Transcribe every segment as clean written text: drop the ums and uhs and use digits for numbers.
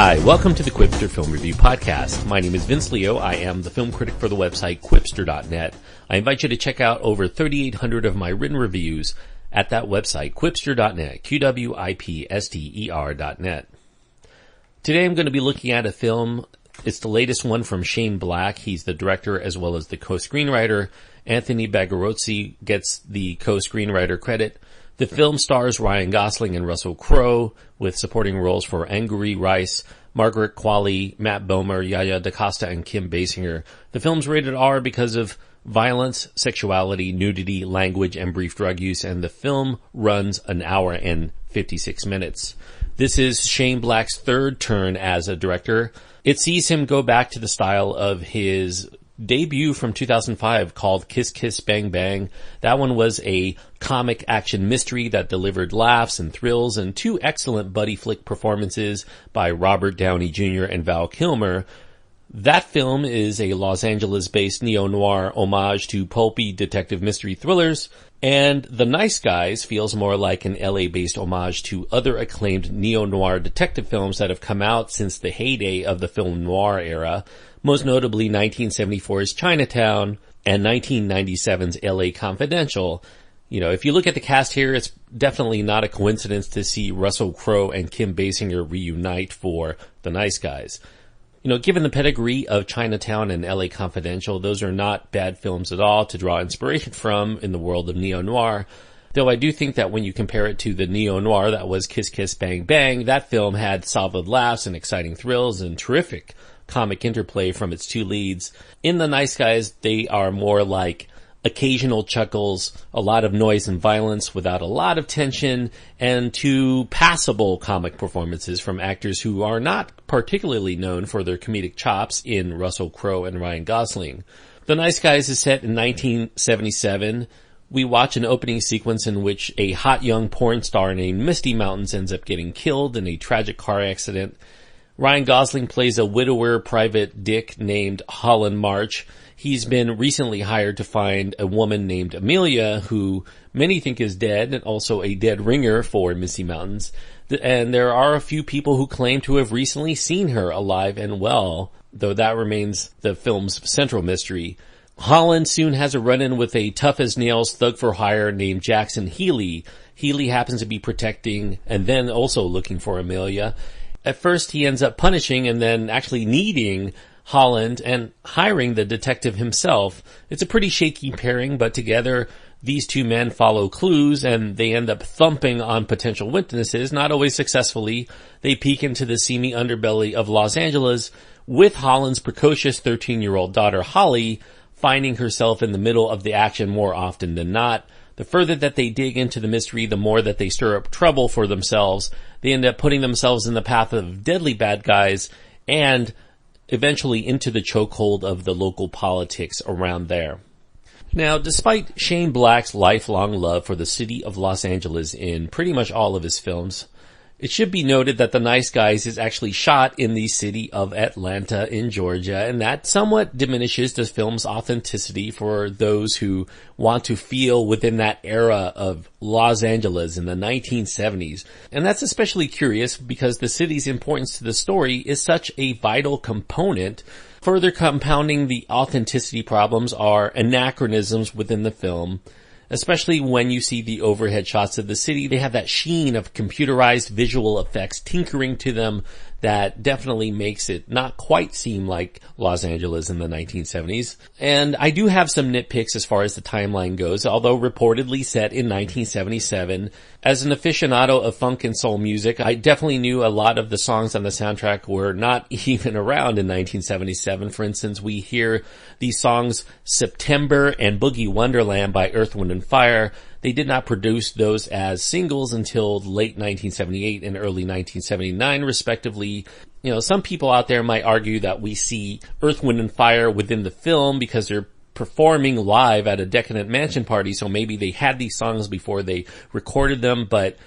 Hi, welcome to the Quipster Film Review Podcast. My name is Vince Leo. I am the film critic for the website Quipster.net. I invite you to check out over 3,800 of my written reviews at that website, Quipster.net, Quipster.net. Today I'm going to be looking at a film. It's the latest one from Shane Black. He's the director as well as the co-screenwriter. Anthony Bagarozzi gets the co-screenwriter credit. The film stars Ryan Gosling and Russell Crowe, with supporting roles for Angourie Rice, Margaret Qualley, Matt Bomer, Yaya DaCosta, and Kim Basinger. The film's rated R because of violence, sexuality, nudity, language, and brief drug use, and the film runs an hour and 56 minutes. This is Shane Black's third turn as a director. It sees him go back to the style of his debut from 2005 called Kiss Kiss Bang Bang. That one was a comic action mystery that delivered laughs and thrills and two excellent buddy flick performances by Robert Downey Jr. and Val Kilmer. That film is a Los Angeles-based neo-noir homage to pulpy detective mystery thrillers, and The Nice Guys feels more like an LA-based homage to other acclaimed neo-noir detective films that have come out since the heyday of the film noir era, most notably 1974's Chinatown and 1997's LA Confidential. You know, if you look at the cast here, it's definitely not a coincidence to see Russell Crowe and Kim Basinger reunite for The Nice Guys. You know, given the pedigree of Chinatown and LA Confidential, those are not bad films at all to draw inspiration from in the world of neo-noir. Though I do think that when you compare it to the neo-noir that was Kiss Kiss Bang Bang, that film had solid laughs and exciting thrills and terrific comic interplay from its two leads. In The Nice Guys, they are more like occasional chuckles, a lot of noise and violence without a lot of tension, and two passable comic performances from actors who are not particularly known for their comedic chops in Russell Crowe and Ryan Gosling. The Nice Guys is set in 1977. We watch an opening sequence in which a hot young porn star named Misty Mountains ends up getting killed in a tragic car accident. Ryan Gosling plays a widower private dick named Holland March. He's been recently hired to find a woman named Amelia, who many think is dead, and also a dead ringer for Misty Mountains. And there are a few people who claim to have recently seen her alive and well, though that remains the film's central mystery. Holland soon has a run-in with a tough-as-nails thug-for-hire named Jackson Healy. Healy happens to be protecting and then also looking for Amelia. At first, he ends up punishing and then actually needing Holland and hiring the detective himself. It's a pretty shaky pairing, but together these two men follow clues and they end up thumping on potential witnesses, not always successfully. They peek into the seamy underbelly of Los Angeles with Holland's precocious 13-year-old daughter Holly finding herself in the middle of the action more often than not. The further that they dig into the mystery, the more that they stir up trouble for themselves. They end up putting themselves in the path of deadly bad guys and eventually into the chokehold of the local politics around there. Now, despite Shane Black's lifelong love for the city of Los Angeles in pretty much all of his films, it should be noted that The Nice Guys is actually shot in the city of Atlanta in Georgia, and that somewhat diminishes the film's authenticity for those who want to feel within that era of Los Angeles in the 1970s. And that's especially curious because the city's importance to the story is such a vital component. Further compounding the authenticity problems are anachronisms within the film. Especially when you see the overhead shots of the city, they have that sheen of computerized visual effects tinkering to them that definitely makes it not quite seem like Los Angeles in the 1970s. And I do have some nitpicks as far as the timeline goes, although reportedly set in 1977. As an aficionado of funk and soul music, I definitely knew a lot of the songs on the soundtrack were not even around in 1977. For instance, we hear the songs September and Boogie Wonderland by Earth, Wind & Fire. They did not produce those as singles until late 1978 and early 1979, respectively. You know, some people out there might argue that we see Earth, Wind & Fire within the film because they're performing live at a decadent mansion party, so maybe they had these songs before they recorded them, but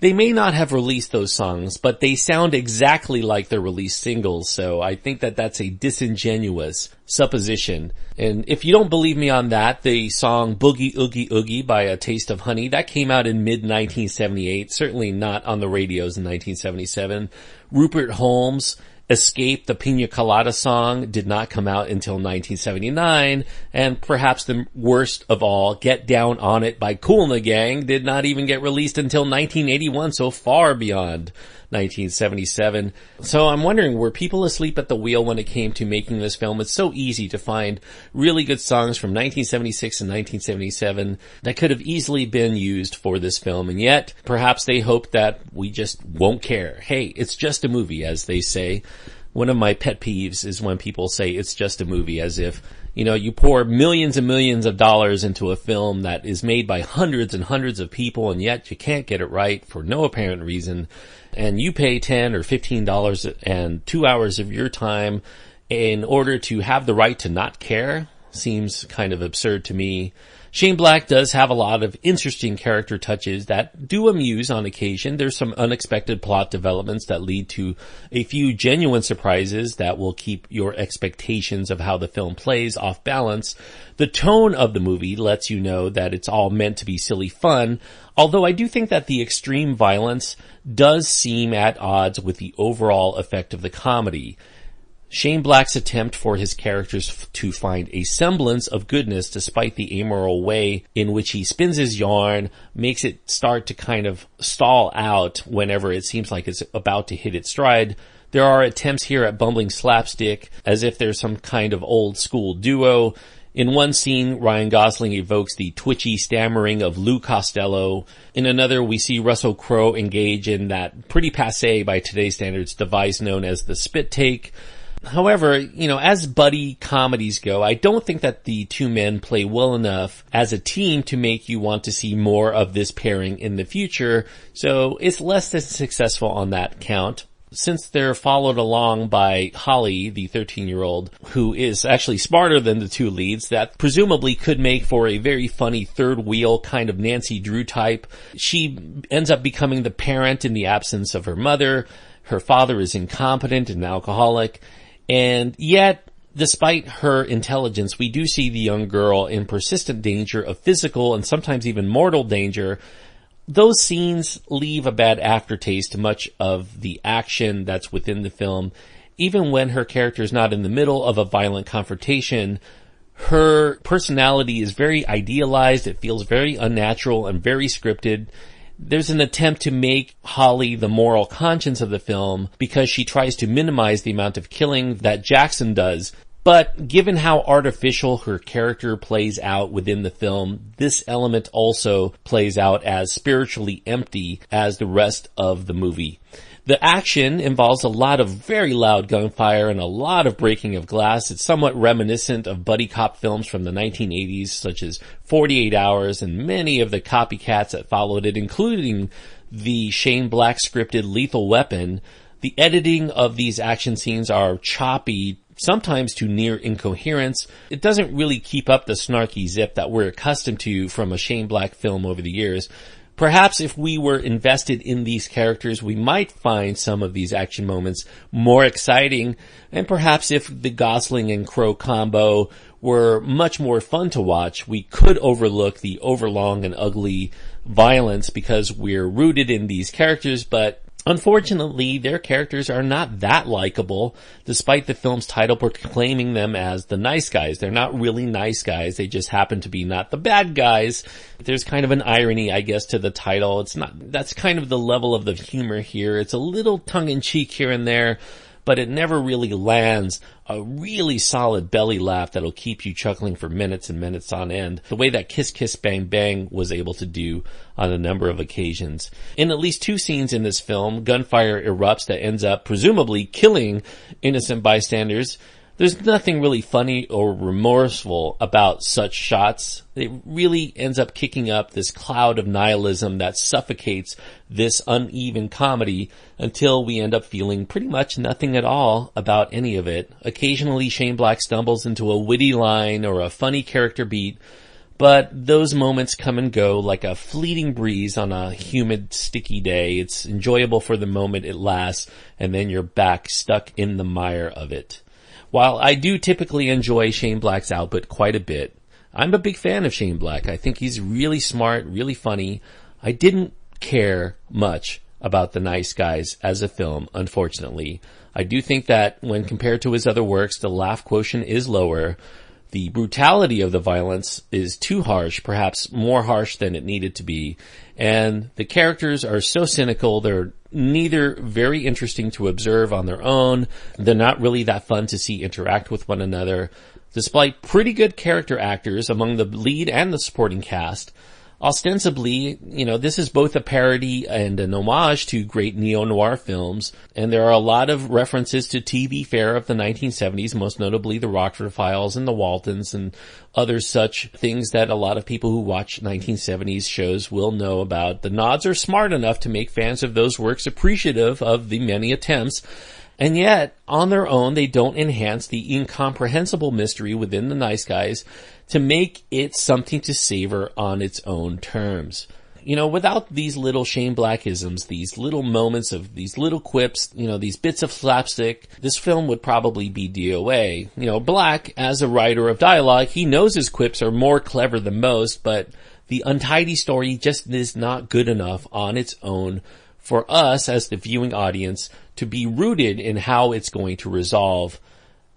They may not have released those songs, but they sound exactly like their released singles, so I think that that's a disingenuous supposition. And if you don't believe me on that, the song Boogie Oogie Oogie by A Taste of Honey, that came out in mid-1978, certainly not on the radios in 1977. Rupert Holmes' Escape, the Pina Colada song, did not come out until 1979, and perhaps the worst of all, Get Down on It by Kool and the Gang did not even get released until 1981, so far beyond 1977. So I'm wondering, were people asleep at the wheel when it came to making this film? It's so easy to find really good songs from 1976 and 1977 that could have easily been used for this film, and yet perhaps they hoped that we just won't care. Hey, it's just a movie, as they say. One of my pet peeves is when people say it's just a movie, as if, you know, you pour millions and millions of dollars into a film that is made by hundreds and hundreds of people, and yet you can't get it right for no apparent reason. And you pay $10 or $15 and 2 hours of your time in order to have the right to not care. Seems kind of absurd to me. Shane Black does have a lot of interesting character touches that do amuse on occasion. There's some unexpected plot developments that lead to a few genuine surprises that will keep your expectations of how the film plays off balance. The tone of the movie lets you know that it's all meant to be silly fun, although I do think that the extreme violence does seem at odds with the overall effect of the comedy. Shane Black's attempt for his characters to find a semblance of goodness despite the amoral way in which he spins his yarn makes it start to kind of stall out whenever it seems like it's about to hit its stride. There are attempts here at bumbling slapstick as if there's some kind of old school duo. In one scene, Ryan Gosling evokes the twitchy stammering of Lou Costello. In another, we see Russell Crowe engage in that pretty passé by today's standards device known as the spit take. However, you know, as buddy comedies go, I don't think that the two men play well enough as a team to make you want to see more of this pairing in the future, so it's less than successful on that count. Since they're followed along by Holly, the 13-year-old, who is actually smarter than the two leads, that presumably could make for a very funny third wheel kind of Nancy Drew type. She ends up becoming the parent in the absence of her mother. Her father is incompetent and alcoholic. And yet, despite her intelligence, we do see the young girl in persistent danger of physical and sometimes even mortal danger. Those scenes leave a bad aftertaste to much of the action that's within the film. Even when her character is not in the middle of a violent confrontation, her personality is very idealized. It feels very unnatural and very scripted. There's an attempt to make Holly the moral conscience of the film because she tries to minimize the amount of killing that Jackson does. But given how artificial her character plays out within the film, this element also plays out as spiritually empty as the rest of the movie. The action involves a lot of very loud gunfire and a lot of breaking of glass. It's somewhat reminiscent of buddy cop films from the 1980s, such as 48 Hours and many of the copycats that followed it, including the Shane Black scripted Lethal Weapon. The editing of these action scenes are choppy, sometimes to near incoherence. It doesn't really keep up the snarky zip that we're accustomed to from a Shane Black film over the years. Perhaps if we were invested in these characters, we might find some of these action moments more exciting, and perhaps if the Gosling and Crowe combo were much more fun to watch, we could overlook the overlong and ugly violence because we're rooted in these characters, but unfortunately, their characters are not that likable, despite the film's title proclaiming them as the nice guys. They're not really nice guys. They just happen to be not the bad guys. There's kind of an irony, I guess, to the title. That's kind of the level of the humor here. It's a little tongue-in-cheek here and there, but it never really lands a really solid belly laugh that'll keep you chuckling for minutes and minutes on end, the way that Kiss Kiss Bang Bang was able to do on a number of occasions. In at least two scenes in this film, gunfire erupts that ends up presumably killing innocent bystanders. There's nothing really funny or remorseful about such shots. It really ends up kicking up this cloud of nihilism that suffocates this uneven comedy until we end up feeling pretty much nothing at all about any of it. Occasionally, Shane Black stumbles into a witty line or a funny character beat, but those moments come and go like a fleeting breeze on a humid, sticky day. It's enjoyable for the moment it lasts, and then you're back stuck in the mire of it. While I do typically enjoy Shane Black's output quite a bit, I'm a big fan of Shane Black. I think he's really smart, really funny. I didn't care much about The Nice Guys as a film, unfortunately. I do think that when compared to his other works, the laugh quotient is lower. The brutality of the violence is too harsh, perhaps more harsh than it needed to be. And the characters are so cynical, they're neither very interesting to observe on their own, they're not really that fun to see interact with one another. Despite pretty good character actors among the lead and the supporting cast, ostensibly, this is both a parody and an homage to great neo-noir films, and there are a lot of references to TV fare of the 1970s, most notably the Rockford Files and the Waltons and other such things that a lot of people who watch 1970s shows will know about. The nods are smart enough to make fans of those works appreciative of the many attempts, and yet, on their own, they don't enhance the incomprehensible mystery within The Nice Guys to make it something to savor on its own terms. Without these little Shane Blackisms, these little moments of these little quips, these bits of slapstick, this film would probably be DOA. Black, as a writer of dialogue, he knows his quips are more clever than most, but the untidy story just is not good enough on its own for us as the viewing audience to be rooted in how it's going to resolve.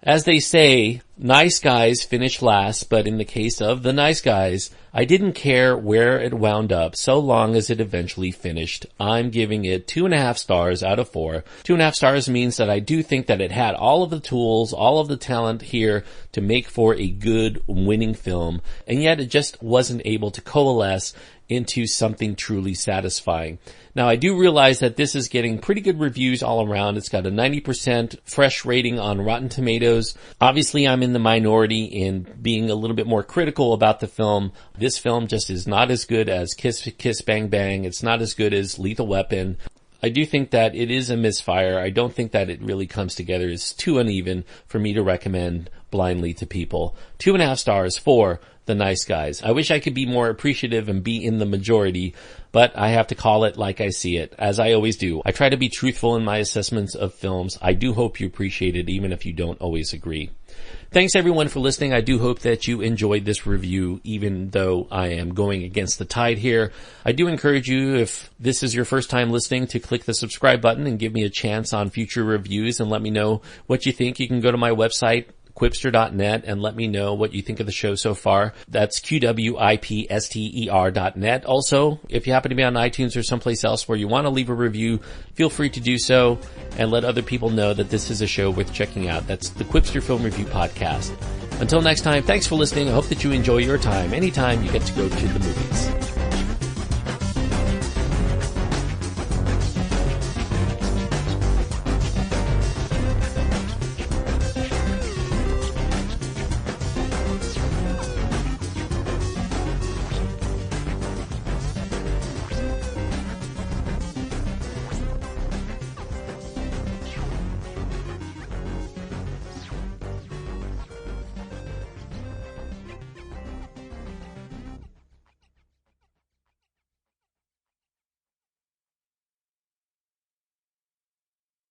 As they say, nice guys finish last, but in the case of The Nice Guys, I didn't care where it wound up so long as it eventually finished. I'm giving it 2.5 stars out of 4. 2.5 stars means that I do think that it had all of the tools, all of the talent here to make for a good, winning film, and yet it just wasn't able to coalesce into something truly satisfying. Now, I do realize that this is getting pretty good reviews all around. It's got a 90% fresh rating on Rotten Tomatoes. Obviously, I'm in the minority in being a little bit more critical about the film. This film just is not as good as Kiss Kiss Bang Bang. It's not as good as Lethal Weapon. I do think that it is a misfire. I don't think that it really comes together. It's too uneven for me to recommend blindly to people. 2.5 stars for The Nice Guys. I wish I could be more appreciative and be in the majority, but I have to call it like I see it, as I always do. I try to be truthful in my assessments of films. I do hope you appreciate it, even if you don't always agree. Thanks everyone for listening. I do hope that you enjoyed this review, even though I am going against the tide here. I do encourage you, if this is your first time listening, to click the subscribe button and give me a chance on future reviews and let me know what you think. You can go to my website, quipster.net, and let me know what you think of the show so far. That's QWIPSTER.net. Also, if you happen to be on iTunes or someplace else where you want to leave a review, feel free to do so and let other people know that this is a show worth checking out. That's the Quipster Film Review Podcast. Until next time, thanks for listening. I hope that you enjoy your time anytime you get to go to the movies.